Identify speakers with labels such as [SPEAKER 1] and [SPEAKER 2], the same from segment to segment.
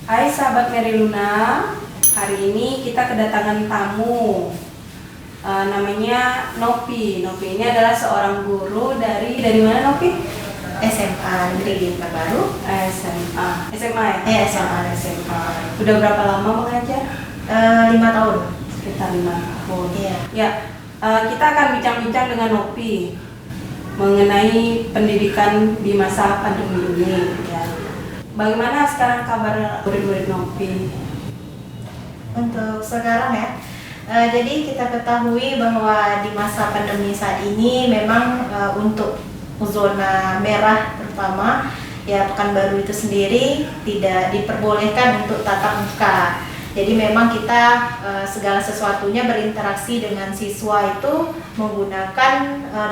[SPEAKER 1] Hai sahabat Mary Luna, hari ini kita kedatangan tamu. Namanya Nopi. Nopi ini adalah seorang guru dari mana Nopi?
[SPEAKER 2] SMA Negeri di Pekanbaru.
[SPEAKER 1] SMA ya?
[SPEAKER 2] Iya, SMA.
[SPEAKER 1] Udah berapa lama mengajar?
[SPEAKER 2] 5 tahun.
[SPEAKER 1] Sekitar 5 tahun.
[SPEAKER 2] Iya.
[SPEAKER 1] Ya, kita akan bincang-bincang dengan Nopi mengenai pendidikan di masa pandemi ini. Ya. Bagaimana sekarang kabar murid-murid Nopi?
[SPEAKER 2] Untuk sekarang ya, jadi kita ketahui bahwa di masa pandemi saat ini memang untuk zona merah terutama ya Pekanbaru itu sendiri tidak diperbolehkan untuk tatap muka. Jadi memang kita segala sesuatunya berinteraksi dengan siswa itu menggunakan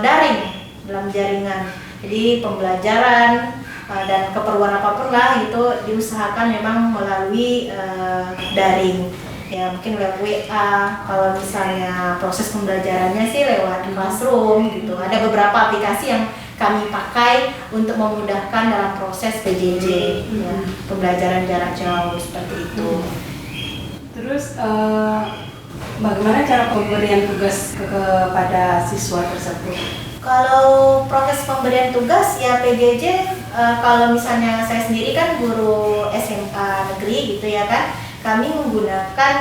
[SPEAKER 2] daring dalam jaringan. Jadi pembelajaran dan keperluan apapun lah itu diusahakan memang melalui daring. Ya mungkin lewat WA, kalau misalnya proses pembelajarannya sih lewat Classroom gitu. Ada beberapa aplikasi yang kami pakai untuk memudahkan dalam proses PJJ, ya, pembelajaran jarak jauh seperti itu.
[SPEAKER 1] Terus bagaimana cara pemberian tugas kepada siswa tersebut?
[SPEAKER 2] Kalau proses pemberian tugas ya PJJ, kalau misalnya saya sendiri kan guru SMA negeri gitu ya kan, kami menggunakan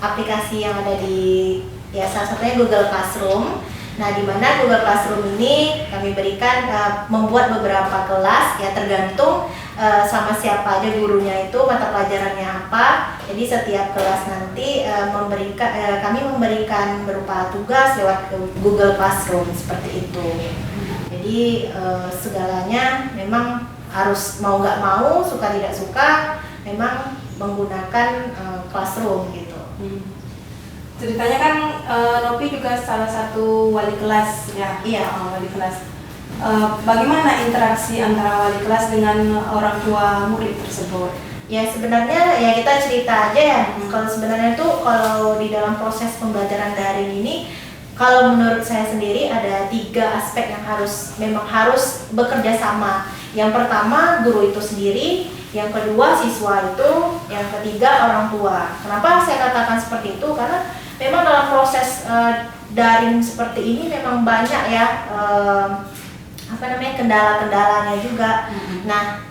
[SPEAKER 2] aplikasi yang ada di ya salah satunya Google Classroom. Nah, di mana Google Classroom ini kami berikan membuat beberapa kelas ya tergantung sama siapa aja gurunya itu mata pelajarannya apa. Jadi setiap kelas nanti kami memberikan berupa tugas lewat Google Classroom seperti itu. Jadi segalanya memang harus mau nggak mau, suka tidak suka, memang menggunakan Classroom gitu.
[SPEAKER 1] Ceritanya kan Nopi juga salah satu wali kelas ya.
[SPEAKER 2] Iya,
[SPEAKER 1] wali kelas. Bagaimana interaksi antara wali kelas dengan orang tua murid tersebut?
[SPEAKER 2] Ya sebenarnya ya kita cerita aja ya. Kalau sebenarnya tuh kalau di dalam proses pembelajaran daring ini, kalau menurut saya sendiri ada 3 aspek yang memang harus bekerja sama. Yang pertama guru itu sendiri, yang kedua siswa itu, yang ketiga orang tua. Kenapa saya katakan seperti itu? Karena memang dalam proses daring seperti ini memang banyak ya kendala-kendalanya juga. Nah,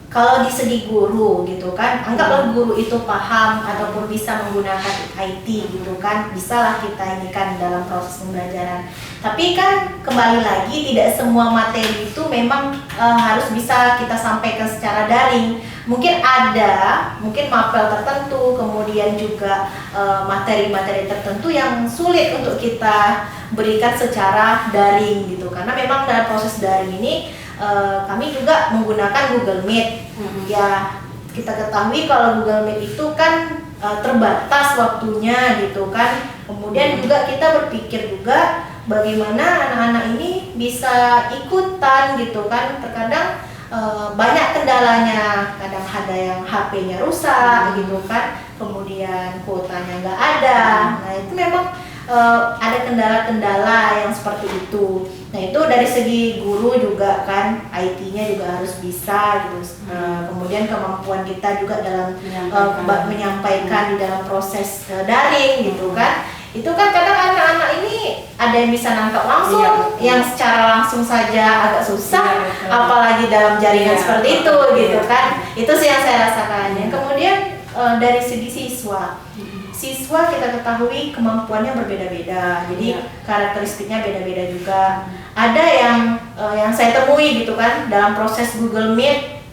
[SPEAKER 2] kalau di segi guru gitu kan, anggaplah guru itu paham ataupun bisa menggunakan IT gitu kan, bisalah kita ini kan dalam proses pembelajaran. Tapi kan kembali lagi tidak semua materi itu memang harus bisa kita sampaikan secara daring. Mungkin mapel tertentu, kemudian juga materi-materi tertentu yang sulit untuk kita berikan secara daring gitu. Karena memang dalam proses daring ini kami juga menggunakan Google Meet. Ya kita ketahui kalau Google Meet itu kan terbatas waktunya gitu kan. Kemudian juga kita berpikir juga bagaimana anak-anak ini bisa ikutan gitu kan. Terkadang banyak kendalanya, kadang ada yang HP-nya rusak gitu kan, kemudian kuotanya nggak ada. Nah itu memang ada kendala-kendala yang seperti itu. Nah itu dari segi guru juga kan, IT-nya juga harus bisa gitu. Kemudian kemampuan kita juga dalam menyampaikan di dalam proses daring gitu kan. Itu kan kadang anak-anak ini ada yang bisa nangkap langsung, yang secara langsung saja agak susah, apalagi dalam jaringan seperti itu gitu kan. Itu sih yang saya rasakan. Kemudian dari segi siswa kita ketahui kemampuannya berbeda-beda, jadi karakteristiknya beda-beda juga. Ada yang saya temui gitu kan dalam proses Google Meet,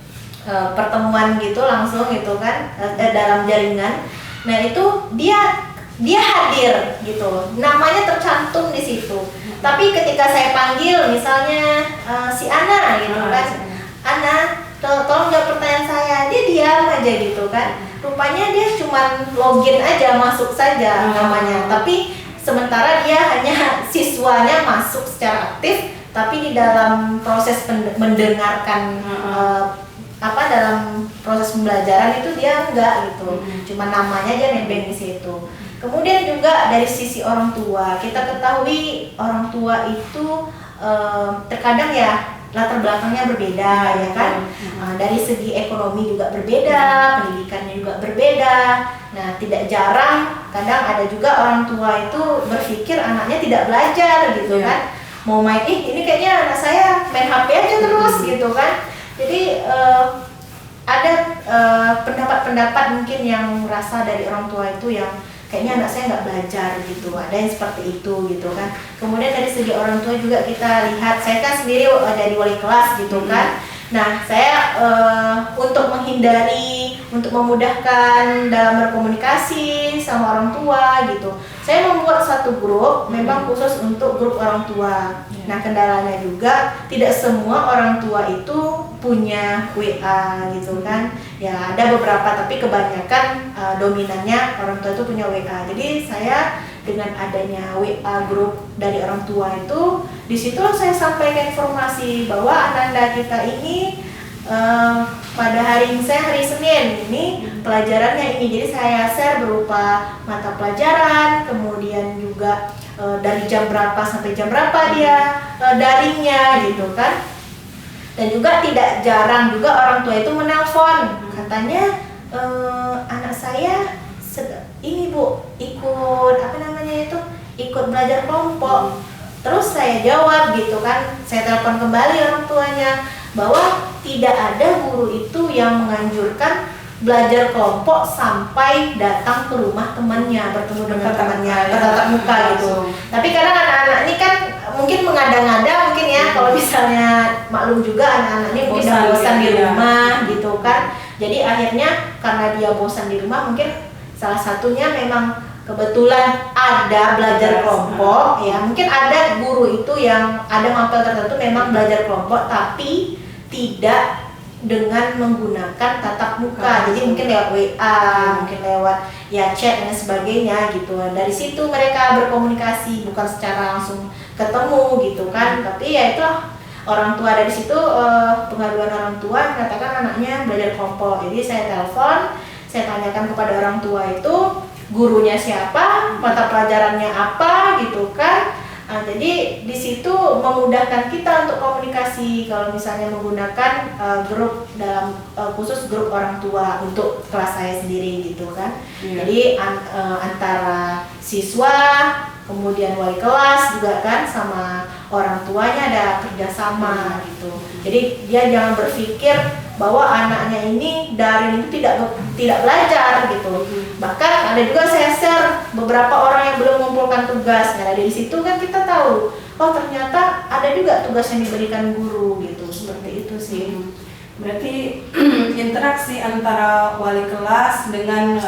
[SPEAKER 2] pertemuan gitu langsung gitu kan dalam jaringan. Nah itu dia hadir gitu, namanya tercantum di situ. Tapi ketika saya panggil misalnya si Ana gitu kan, Ana tolong jawab pertanyaan saya, dia diam aja gitu kan. Rupanya dia cuma login aja, masuk saja namanya. Tapi sementara dia hanya siswanya masuk secara aktif, tapi di dalam proses mendengarkan dalam proses pembelajaran itu dia enggak gitu. Cuma namanya aja nebeng di situ. Kemudian juga dari sisi orang tua, kita ketahui orang tua itu terkadang ya latar belakangnya berbeda, ya kan? Dari segi ekonomi juga berbeda, pendidikannya juga berbeda. Nah, tidak jarang kadang ada juga orang tua itu berpikir anaknya tidak belajar gitu kan. Mau main, ini kayaknya anak saya main HP aja terus gitu kan. Jadi ada pendapat-pendapat mungkin yang merasa dari orang tua itu yang kayaknya anak saya nggak belajar gitu, ada yang seperti itu gitu kan. Kemudian dari segi orang tua juga kita lihat, saya kan sendiri dari wali kelas gitu kan. Nah, saya untuk menghindari, untuk memudahkan dalam berkomunikasi sama orang tua gitu, saya membuat satu grup memang khusus untuk grup orang tua. Nah, kendalanya juga tidak semua orang tua itu punya WA gitu kan. Ya, ada beberapa, tapi kebanyakan dominannya orang tua itu punya WA. Jadi saya dengan adanya WA grup dari orang tua itu, disitulah saya sampaikan informasi bahwa anak-anak kita ini pada hari Senin ini pelajarannya ini. Jadi saya share berupa mata pelajaran, kemudian juga dari jam berapa sampai jam berapa dia daringnya gitu kan. Dan juga tidak jarang juga orang tua itu menelpon, katanya anak saya ini Bu ikut ikut belajar kelompok. Terus saya jawab gitu kan, saya telepon kembali orang tuanya bahwa tidak ada guru itu yang menganjurkan belajar kelompok sampai datang ke rumah temannya, bertemu dengan temannya, bertatap muka gitu. Tapi karena anak-anak ini kan mungkin mengada-ngada mungkin ya, kalau misalnya maklum juga anak-anak ini mungkin udah bosan di rumah gitu kan. Jadi akhirnya karena dia bosan di rumah, mungkin salah satunya memang kebetulan ada belajar kelompok ya. Mungkin ada guru itu yang ada mapel tertentu memang belajar kelompok, tapi tidak dengan menggunakan tatap muka. Jadi mungkin lewat WA, mungkin lewat ya chat dan sebagainya gitu. Dari situ mereka berkomunikasi, bukan secara langsung ketemu gitu kan. Tapi ya itulah, orang tua dari situ pengaduan orang tua mengatakan anaknya belajar kelompok. Jadi saya telepon, saya tanyakan kepada orang tua itu gurunya siapa, mata pelajarannya apa gitu kan. Jadi di situ memudahkan kita untuk komunikasi kalau misalnya menggunakan grup dalam khusus grup orang tua untuk kelas saya sendiri gitu kan. Jadi antara siswa, kemudian wali kelas juga kan, sama orang tuanya ada kerjasama gitu. Jadi dia jangan berpikir bahwa anaknya ini daring itu tidak belajar gitu. Bahkan ada juga saya share beberapa orang yang belum mengumpulkan tugas. Nah, dari situ kan kita tahu, oh ternyata ada juga tugas yang diberikan guru gitu. Seperti itu sih.
[SPEAKER 1] Berarti interaksi antara wali kelas dengan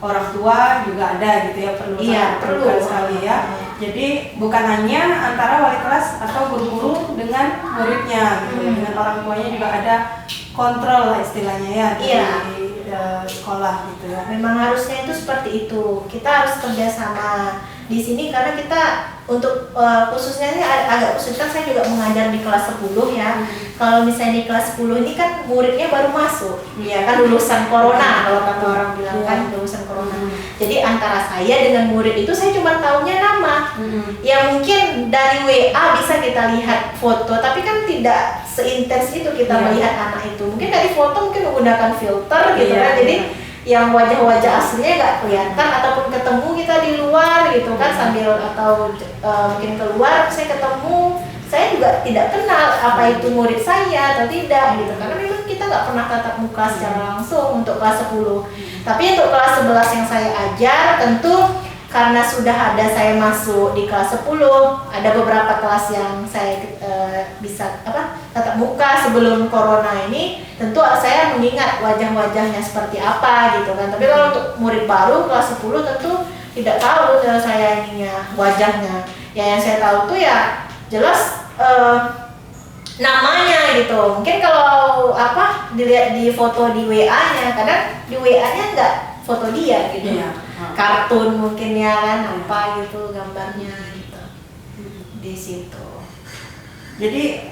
[SPEAKER 1] orang tua juga ada gitu ya, perlu sekali ya. Jadi bukan hanya antara wali kelas atau guru-guru dengan muridnya gitu, dengan orang tuanya juga ada kontrol lah istilahnya ya di sekolah gitu ya.
[SPEAKER 2] Memang harusnya itu seperti itu. Kita harus kerjasama di sini karena kita untuk khususnya ini agak kesulitan. Saya juga mengajar di kelas 10 ya. Kalau misalnya di kelas 10 ini kan muridnya baru masuk, ya kan lulusan corona kalau kata orang bilang kan lulusan corona. Jadi antara saya dengan murid itu saya cuma tahunya nama. Ya mungkin dari WA bisa kita lihat foto, tapi kan tidak seintens itu kita melihat anak itu. Mungkin dari foto mungkin menggunakan filter gitu kan. Jadi yang wajah-wajah aslinya nggak kelihatan, ataupun ketemu kita di luar gitu kan sambil atau mungkin keluar saya ketemu, saya juga tidak kenal apa itu murid saya atau tidak gitu, karena memang kita nggak pernah tatap muka secara langsung untuk kelas 10. Tapi untuk kelas 11 yang saya ajar, tentu karena sudah ada saya masuk di kelas 10, ada beberapa kelas yang saya bisa tatap muka sebelum corona ini, tentu saya mengingat wajah-wajahnya seperti apa gitu kan. Tapi kalau untuk murid baru kelas 10 tentu tidak tahu saya ininya wajahnya. Ya yang saya tahu tuh ya jelas namanya gitu. Mungkin kalau dilihat di foto di WA-nya, kadang di WA-nya enggak foto dia gitu. Kartun mungkin ya kan, apa gitu gambarnya gitu di situ.
[SPEAKER 1] Jadi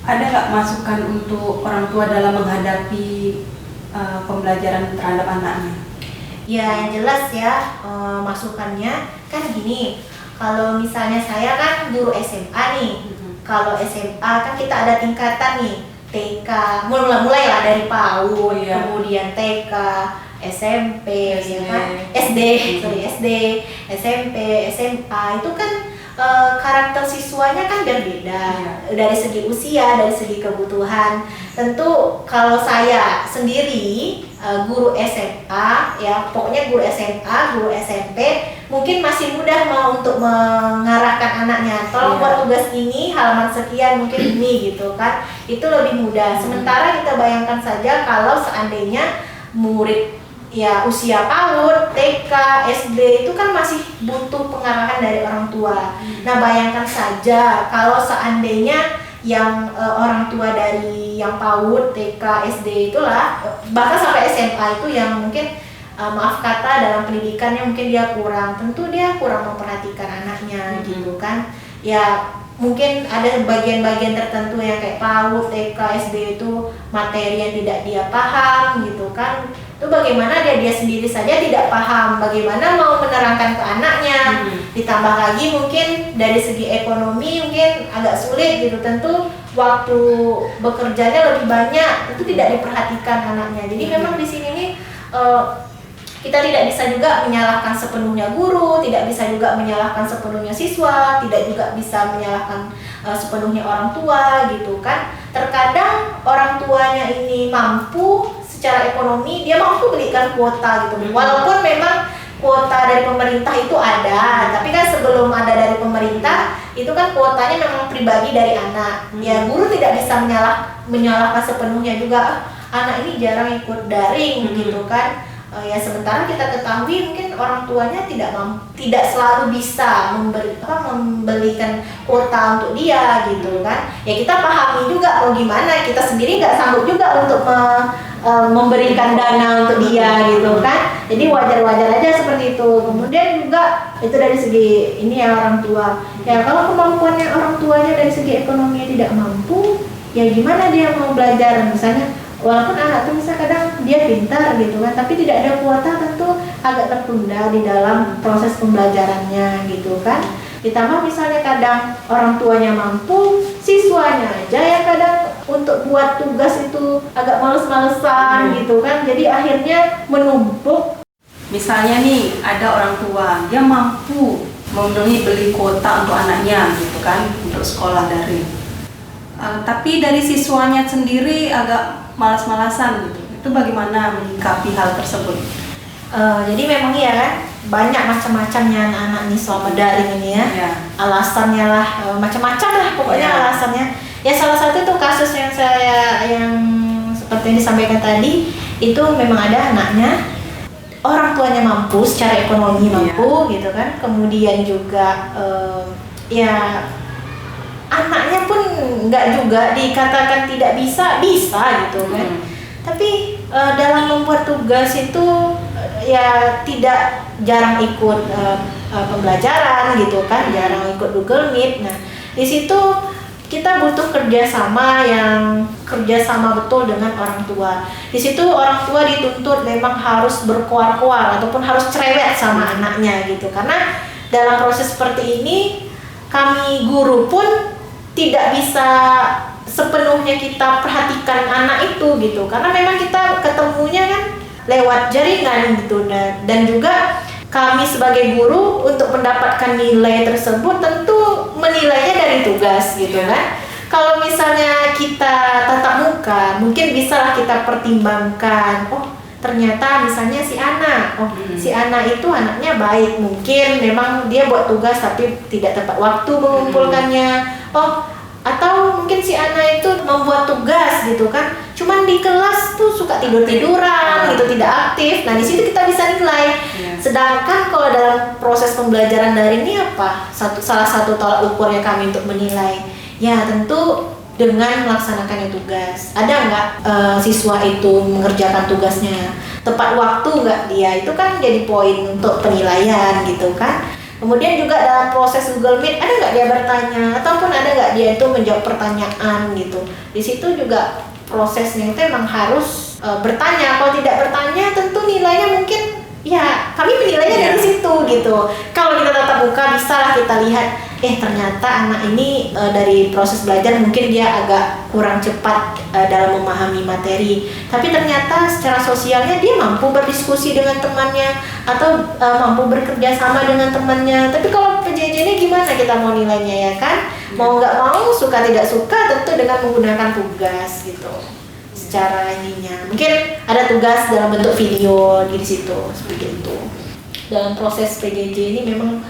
[SPEAKER 1] ada nggak masukan untuk orang tua dalam menghadapi pembelajaran terhadap anaknya?
[SPEAKER 2] Ya yang jelas ya, masukannya kan gini. Kalau misalnya saya kan guru SMA nih, Kalau SMA kan kita ada tingkatan nih, TK, mulai lah dari PAUD,
[SPEAKER 1] Iya.
[SPEAKER 2] kemudian TK, SMP,
[SPEAKER 1] SD.
[SPEAKER 2] ya kan? SD, SMP, SMA itu kan karakter siswanya kan berbeda dari segi usia, dari segi kebutuhan. Tentu kalau saya sendiri guru SMA, ya pokoknya guru SMA, guru SMP mungkin masih mudah mau untuk mengarahkan anaknya. Tolong buat tugas ini, halaman sekian mungkin ini gitu kan. Itu lebih mudah. Sementara kita bayangkan saja kalau seandainya murid ya usia PAUD, TK, SD itu kan masih butuh pengarahan dari orang tua. Nah, bayangkan saja kalau seandainya yang orang tua dari yang PAUD, TK, SD itulah bahkan sampai SMA itu yang mungkin maaf kata dalam pendidikannya mungkin dia kurang, tentu dia kurang memperhatikan anaknya gitu kan. Ya mungkin ada bagian-bagian tertentu yang kayak PAUD, TK, SD itu materi yang tidak dia paham gitu kan. Itu bagaimana dia sendiri saja tidak paham, bagaimana mau menerangkan ke anaknya. Ditambah lagi mungkin dari segi ekonomi mungkin agak sulit gitu, tentu waktu bekerjanya lebih banyak, itu tidak diperhatikan anaknya. Jadi memang di sini nih kita tidak bisa juga menyalahkan sepenuhnya guru, tidak bisa juga menyalahkan sepenuhnya siswa, tidak juga bisa menyalahkan sepenuhnya orang tua gitu kan. Terkadang orang tuanya ini mampu secara ekonomi, dia mampu belikan kuota gitu. Walaupun memang kuota dari pemerintah itu ada, tapi kan sebelum ada dari pemerintah itu kan kuotanya memang pribadi dari anak. Ya guru tidak bisa menyalahkan sepenuhnya juga, anak ini jarang ikut daring gitu kan. Ya sementara kita ketahui mungkin orang tuanya tidak selalu bisa membelikan kuota untuk dia gitu kan. Ya kita pahami juga mau gimana, kita sendiri nggak sanggup juga untuk memberikan dana untuk dia gitu kan. Jadi wajar-wajar aja seperti itu. Kemudian juga itu dari segi ini ya orang tua. Ya kalau kemampuannya orang tuanya dari segi ekonomi tidak mampu, ya gimana dia mau belajar misalnya. Walaupun anak itu bisa kadang dia pintar gitu kan, tapi tidak ada kuota tentu agak tertunda di dalam proses pembelajarannya gitu kan. Ditambah misalnya kadang orang tuanya mampu, siswanya aja ya kadang untuk buat tugas itu agak males-malesan gitu kan. Jadi akhirnya menumpuk.
[SPEAKER 1] Misalnya nih ada orang tua, dia mampu memenuhi beli kuota untuk anaknya gitu kan, untuk sekolah daring. Tapi dari siswanya sendiri agak malas-malasan gitu. Itu bagaimana menyikapi hal tersebut?
[SPEAKER 2] Jadi memang iya kan, banyak macam-macamnya anak-anak nih selama daring ini ya. Alasannya lah macam-macam lah pokoknya alasannya. Ya salah satu itu kasus yang seperti yang disampaikan tadi, itu memang ada anaknya orang tuanya mampu secara ekonomi mampu gitu kan. Kemudian juga ya anaknya pun nggak juga dikatakan tidak bisa gitu kan. Tapi dalam membuat tugas itu ya tidak jarang ikut pembelajaran gitu kan, jarang ikut Google Meet. Nah di situ kita butuh kerjasama betul dengan orang tua. Di situ orang tua dituntut memang harus berkoar-koar ataupun harus cerewet sama anaknya gitu. Karena dalam proses seperti ini kami guru pun tidak bisa sepenuhnya kita perhatikan anak itu gitu, karena memang kita ketemunya kan lewat jaringan gitu. Dan juga kami sebagai guru untuk mendapatkan nilai tersebut tentu menilainya dari tugas gitu kan. Kalau misalnya kita tatap muka mungkin bisalah kita pertimbangkan, oh ternyata misalnya si Ana itu anaknya baik, mungkin memang dia buat tugas tapi tidak tepat waktu mengumpulkannya. Atau mungkin si Ana itu membuat tugas gitu kan, cuman di kelas tuh suka tidur-tiduran gitu, tidak aktif. Nah di situ kita bisa nilai. Sedangkan kalau dalam proses pembelajaran daring ini salah satu tolak ukurnya kami untuk menilai, ya tentu dengan melaksanakannya tugas. Ada nggak siswa itu mengerjakan tugasnya tepat waktu nggak dia, itu kan jadi poin untuk penilaian gitu kan. Kemudian juga dalam proses Google Meet ada nggak dia bertanya, ataupun ada nggak dia itu menjawab pertanyaan gitu. Di situ juga prosesnya itu emang harus bertanya. Kalau tidak bertanya tentu nilainya mungkin ya kami menilainya dari situ gitu. Kalau kita tatap muka bisalah kita lihat ternyata anak ini dari proses belajar mungkin dia agak kurang cepat dalam memahami materi, tapi ternyata secara sosialnya dia mampu berdiskusi dengan temannya atau mampu bekerja sama dengan temannya. Tapi kalau PJJ ini gimana kita mau nilainya, ya kan? Mau nggak mau, suka tidak suka, tentu dengan menggunakan tugas gitu. Secara ininya mungkin ada tugas dalam bentuk video di situ seperti itu. Dalam proses PJJ ini memang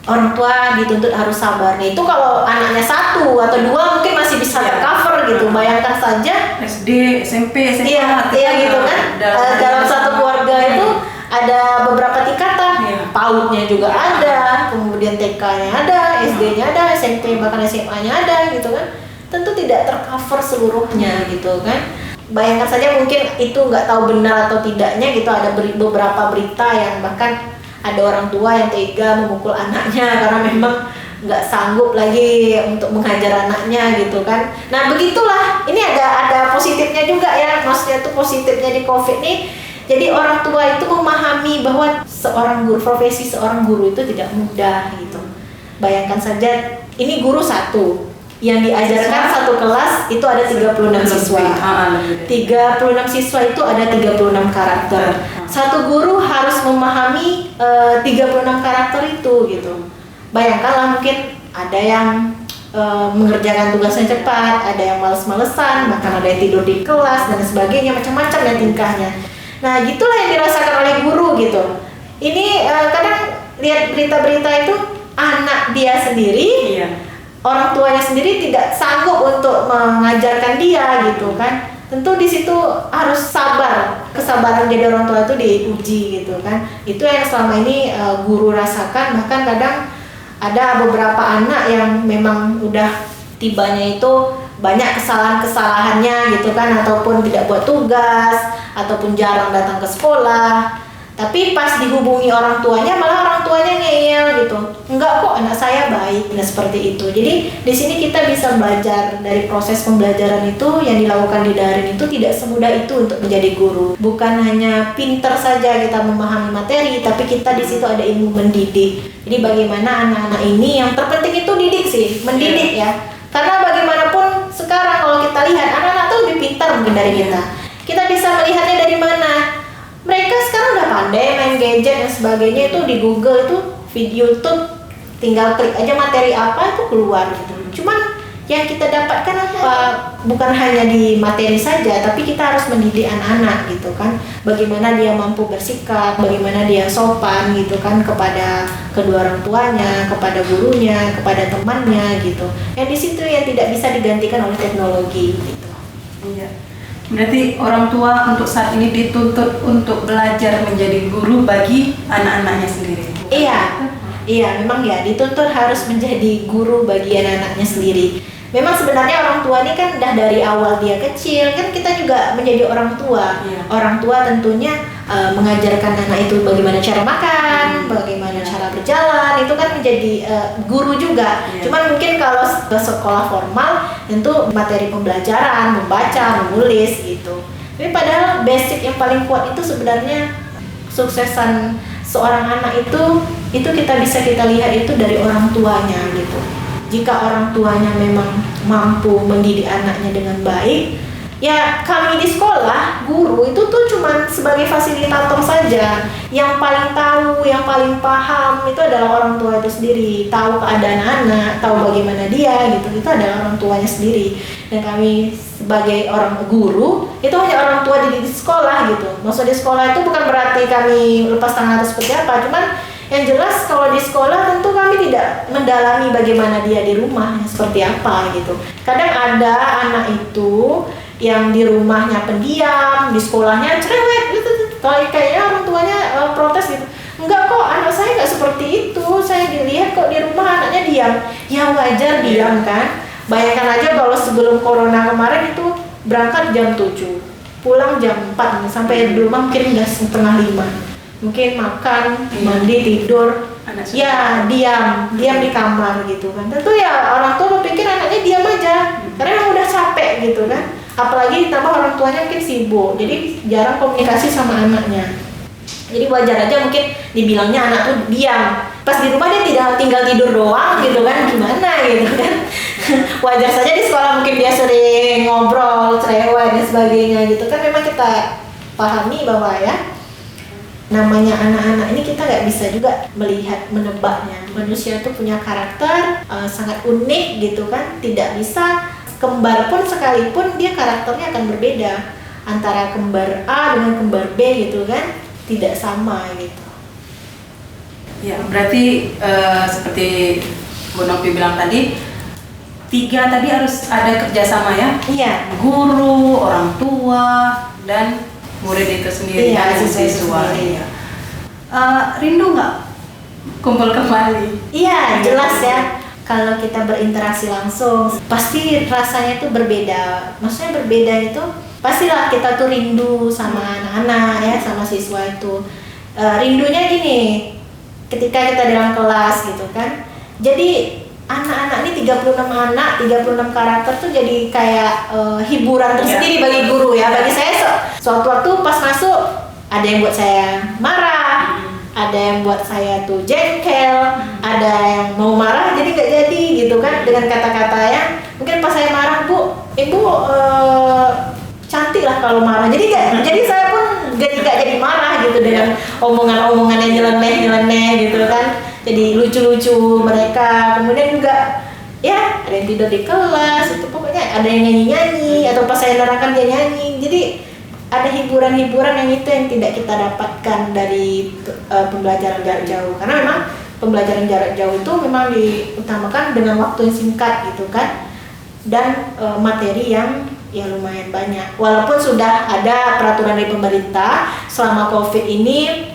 [SPEAKER 2] orang tua dituntut harus sabar. Nah, itu kalau anaknya 1 atau 2 mungkin masih bisa tercover gitu. Bayangkan saja
[SPEAKER 1] SD, SMP, SMA.
[SPEAKER 2] Iya gitu kan. Dalam satu keluarga itu ada beberapa tingkatan. PAUD-nya juga ada, kemudian TK-nya ada, SD-nya ada, SMP bahkan SMA-nya ada gitu kan. Tentu tidak tercover seluruhnya gitu kan. Bayangkan saja mungkin itu nggak tahu benar atau tidaknya gitu, ada beberapa berita yang bahkan ada orang tua yang tega memukul anaknya karena memang nggak sanggup lagi untuk menghajar anaknya gitu kan. Nah begitulah, ini ada positifnya juga ya, maksudnya tuh positifnya di COVID nih. Jadi orang tua itu memahami bahwa profesi seorang guru itu tidak mudah gitu. Bayangkan saja, ini guru 1 yang diajarkan satu kelas itu ada 36 siswa. 36 siswa itu ada 36 karakter. Satu guru harus memahami 36 karakter itu gitu. Bayangkanlah, mungkin ada yang mengerjakan tugasnya cepat, ada yang males-malesan, bahkan ada yang tidur di kelas dan sebagainya, macam-macam ya tingkahnya. Nah, gitulah yang dirasakan oleh guru gitu. Ini kadang lihat berita-berita itu anak dia sendiri, orang tuanya sendiri tidak sanggup untuk mengajarkan dia gitu kan. Tentu di situ harus sabar. Kesabaran jadi orang tua itu diuji gitu kan. Itu yang selama ini guru rasakan. Bahkan kadang ada beberapa anak yang memang udah tibanya itu banyak kesalahan-kesalahannya gitu kan, ataupun tidak buat tugas, ataupun jarang datang ke sekolah. Tapi pas dihubungi orang tuanya, malah orang tuanya ngeyel gitu. Enggak kok, anak saya baik. Nah seperti itu. Jadi di sini kita bisa belajar dari proses pembelajaran itu yang dilakukan di daring itu tidak semudah itu untuk menjadi guru. Bukan hanya pinter saja kita memahami materi, tapi kita di situ ada ilmu mendidik. Jadi bagaimana anak-anak ini, yang terpenting itu didik sih, mendidik ya. Karena bagaimanapun sekarang kalau kita lihat anak-anak tuh lebih pintar mungkin dari kita. Kita bisa melihatnya dari mana? Mereka sekarang udah pandai main gadget dan sebagainya, itu di Google itu video YouTube, tinggal klik aja materi apa itu keluar gitu. Cuman yang kita dapatkan apa? Bukan hanya di materi saja, tapi kita harus mendidik anak-anak gitu kan. Bagaimana dia mampu bersikap, bagaimana dia sopan gitu kan kepada kedua orang tuanya, kepada gurunya, kepada temannya gitu. Yang di situ yang tidak bisa digantikan oleh teknologi gitu.
[SPEAKER 1] Iya. Berarti orang tua untuk saat ini dituntut untuk belajar menjadi guru bagi anak-anaknya sendiri.
[SPEAKER 2] Iya, memang ya dituntut harus menjadi guru bagi anak-anaknya sendiri. Memang sebenarnya orang tua ini kan udah dari awal dia kecil, kan kita juga menjadi orang tua. Orang tua tentunya mengajarkan anak itu bagaimana cara makan, bagaimana cara berjalan, itu kan menjadi guru juga. Cuman mungkin kalau ke sekolah formal tentu materi pembelajaran, membaca, menulis gitu. Tapi padahal basic yang paling kuat itu sebenarnya suksesan seorang anak itu kita bisa lihat itu dari orang tuanya gitu. Jika orang tuanya memang mampu mendidik anaknya dengan baik, ya kami di sekolah, guru itu tuh cuma sebagai fasilitator saja. Yang paling tahu, yang paling paham itu adalah orang tua itu sendiri. Tahu keadaan anak, tahu bagaimana dia gitu, itu adalah orang tuanya sendiri. Dan kami sebagai orang guru, itu hanya orang tua di sekolah gitu. Maksud di sekolah itu bukan berarti kami lepas tangan atau seperti apa, cuman yang jelas kalau di sekolah tentu kami tidak mendalami bagaimana dia di rumah seperti apa gitu. Kadang ada anak itu yang di rumahnya pendiam, di sekolahnya cerewet gitu. Kayaknya orang tuanya protes gitu. Enggak kok, anak saya nggak seperti itu. Saya dilihat kok di rumah anaknya diam. Ya wajar diam kan. Bayangkan aja kalau sebelum corona kemarin itu berangkat jam 7, pulang jam 4, sampai di rumah mungkin udah setengah 5. Mungkin makan, mandi, tidur, ya diam di kamar gitu kan. Tentu ya orang tua berpikir anaknya diam aja, karena emang udah capek gitu kan. Apalagi ditambah orang tuanya mungkin sibuk, jadi jarang komunikasi sama anaknya. Jadi wajar aja mungkin dibilangnya anak tuh diam. Pas di rumah dia tidak tinggal tidur doang gitu kan, gimana gitu kan. Wajar saja di sekolah mungkin dia sering ngobrol, cerewet dan sebagainya gitu kan. Memang kita pahami bahwa ya namanya anak-anak ini kita nggak bisa juga melihat menebaknya. Manusia itu punya karakter sangat unik gitu kan. Tidak bisa kembar pun sekalipun dia karakternya akan berbeda antara kembar A dengan kembar B gitu kan. Tidak sama gitu.
[SPEAKER 1] Ya, berarti seperti Bu Novi bilang tadi, 3 tadi harus ada kerjasama ya?
[SPEAKER 2] Iya.
[SPEAKER 1] Guru, orang tua, dan murid itu sendiri,
[SPEAKER 2] Iya,
[SPEAKER 1] dan siswa. Iya. Rindu nggak kumpul kembali?
[SPEAKER 2] Iya, jelas ya. Kalau kita berinteraksi langsung, pasti rasanya itu berbeda. Maksudnya berbeda itu pastilah kita tuh rindu sama anak-anak ya, sama siswa itu. Rindunya gini, ketika kita dalam kelas gitu kan. Jadi anak-anak ini 36 anak, 36 karakter tuh jadi kayak hiburan tersendiri bagi guru ya. Bagi saya suatu waktu pas masuk ada yang buat saya marah, ada yang buat saya tuh jengkel, ada yang mau marah jadi nggak jadi gitu kan dengan kata-kata yang mungkin pas saya marah, Bu, Ibu cantik lah kalau marah. Jadi saya pun nggak jadi marah gitu dengan omongan-omongan yang nyeleneh gitu kan. Jadi lucu-lucu mereka. Kemudian juga ya ada yang tidur di kelas, itu pokoknya ada yang nyanyi-nyanyi atau pas saya nerangkan dia nyanyi. Jadi ada hiburan-hiburan yang itu yang tidak kita dapatkan dari pembelajaran jarak jauh. Karena memang pembelajaran jarak jauh itu memang diutamakan dengan waktu yang singkat gitu kan. Dan materi yang ya lumayan banyak. Walaupun sudah ada peraturan dari pemerintah selama COVID ini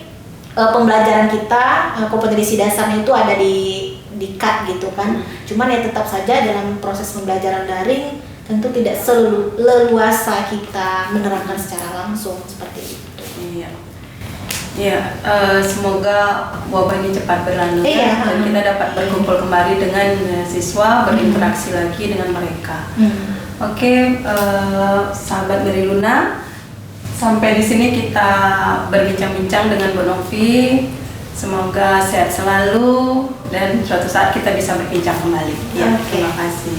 [SPEAKER 2] pembelajaran kita kompetensi dasarnya itu ada di cut gitu kan. Cuman ya tetap saja dalam proses pembelajaran daring tentu tidak seleluasa kita menerangkan secara langsung seperti itu.
[SPEAKER 1] Iya. Ya, semoga wabah ini cepat berlalu dan kita dapat berkumpul kembali dengan siswa, berinteraksi lagi dengan mereka. Oke, sahabat Mary Luna, sampai di sini kita berbincang-bincang dengan Bu Novi. Semoga sehat selalu dan suatu saat kita bisa berbincang kembali. Ya, terima kasih.